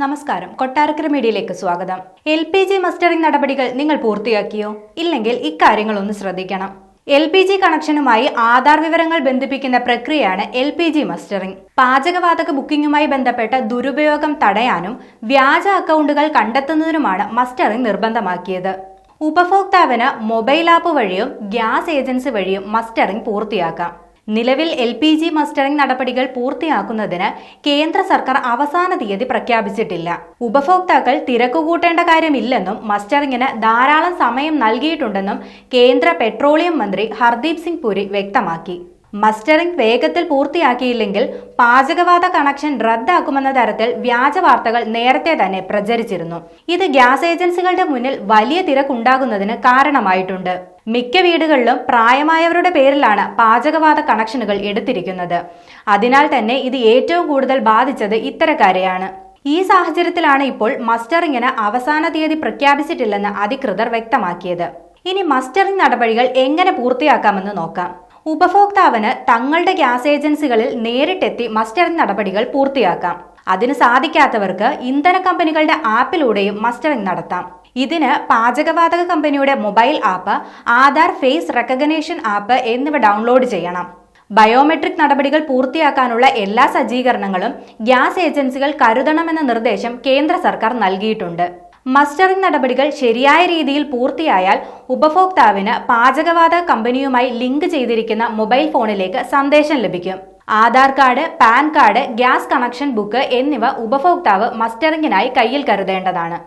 നമസ്കാരം, കൊട്ടാരക്കര മീഡിയയിലേക്ക് സ്വാഗതം. LPG മസ്റ്ററിംഗ് നടപടികൾ നിങ്ങൾ പൂർത്തിയാക്കിയോ? ഇല്ലെങ്കിൽ ഇക്കാര്യങ്ങളൊന്ന് ശ്രദ്ധിക്കണം. LPG കണക്ഷനുമായി ആധാർ വിവരങ്ങൾ ബന്ധിപ്പിക്കുന്ന പ്രക്രിയയാണ് LPG മസ്റ്ററിംഗ്. പാചകവാതക ബുക്കിംഗുമായി ബന്ധപ്പെട്ട ദുരുപയോഗം തടയാനും വ്യാജ അക്കൗണ്ടുകൾ കണ്ടെത്തുന്നതിനുമാണ് മസ്റ്ററിംഗ് നിർബന്ധമാക്കിയത്. ഉപഭോക്താവിന് മൊബൈൽ ആപ്പ് വഴിയും ഗ്യാസ് ഏജൻസി വഴിയും മസ്റ്ററിംഗ് പൂർത്തിയാക്കാം. നിലവിൽ LPG മസ്റ്ററിംഗ് നടപടികൾ പൂർത്തിയാക്കുന്നതിന് കേന്ദ്ര സർക്കാർ അവസാന തീയതി പ്രഖ്യാപിച്ചിട്ടില്ല. ഉപഭോക്താക്കൾ തിരക്കുകൂട്ടേണ്ട കാര്യമില്ലെന്നും മസ്റ്ററിംഗിന് ധാരാളം സമയം നൽകിയിട്ടുണ്ടെന്നും കേന്ദ്ര പെട്രോളിയം മന്ത്രി ഹർദീപ് സിംഗ് പുരി വ്യക്തമാക്കി. മസ്റ്ററിംഗ് വേഗത്തിൽ പൂർത്തിയാക്കിയില്ലെങ്കിൽ പാചകവാത കണക്ഷൻ റദ്ദാക്കുമെന്ന തരത്തിൽ വ്യാജ വാർത്തകൾ നേരത്തെ തന്നെ പ്രചരിച്ചിരുന്നു. ഇത് ഗ്യാസ് ഏജൻസികളുടെ മുന്നിൽ വലിയ തിരക്കുണ്ടാകുന്നതിന് കാരണമായിട്ടുണ്ട്. മിക്ക വീടുകളിലും പ്രായമായവരുടെ പേരിലാണ് പാചകവാത കണക്ഷനുകൾ എടുത്തിരിക്കുന്നത്. അതിനാൽ തന്നെ ഇത് ഏറ്റവും കൂടുതൽ ബാധിച്ചത് ഇത്തരക്കാരെയാണ്. ഈ സാഹചര്യത്തിലാണ് ഇപ്പോൾ മസ്റ്ററിംഗിന് അവസാന തീയതി പ്രഖ്യാപിച്ചിട്ടില്ലെന്ന് അധികൃതർ വ്യക്തമാക്കിയത്. ഇനി മസ്റ്ററിംഗ് നടപടികൾ എങ്ങനെ പൂർത്തിയാക്കാമെന്ന് നോക്കാം. ഉപഭോക്താവിന് തങ്ങളുടെ ഗ്യാസ് ഏജൻസികളിൽ നേരിട്ടെത്തി മസ്റ്ററിംഗ് നടപടികൾ പൂർത്തിയാക്കാം. അതിന് സാധിക്കാത്തവർക്ക് ഇന്ധന കമ്പനികളുടെ ആപ്പിലൂടെയും മസ്റ്ററിംഗ് നടത്താം. ഇതിന് പാചകവാതക കമ്പനിയുടെ mobile app, Aadhaar face recognition app എന്നിവ ഡൗൺലോഡ് ചെയ്യണം. ബയോമെട്രിക് നടപടികൾ പൂർത്തിയാക്കാനുള്ള എല്ലാ സജ്ജീകരണങ്ങളും ഗ്യാസ് ഏജൻസികൾ കരുതണമെന്ന നിർദ്ദേശം കേന്ദ്ര സർക്കാർ നൽകിയിട്ടുണ്ട്. മസ്റ്ററിംഗ് നടപടികൾ ശരിയായ രീതിയിൽ പൂർത്തിയായാൽ ഉപഭോക്താവിന് പാചകവാതക കമ്പനിയുമായി ലിങ്ക് ചെയ്തിരിക്കുന്ന മൊബൈൽ ഫോണിലേക്ക് സന്ദേശം ലഭിക്കും. Aadhaar card, pan card, gas connection book എന്നിവ ഉപഭോക്താവ് മസ്റ്ററിംഗിനായി കയ്യിൽ കരുതേണ്ടതാണ്.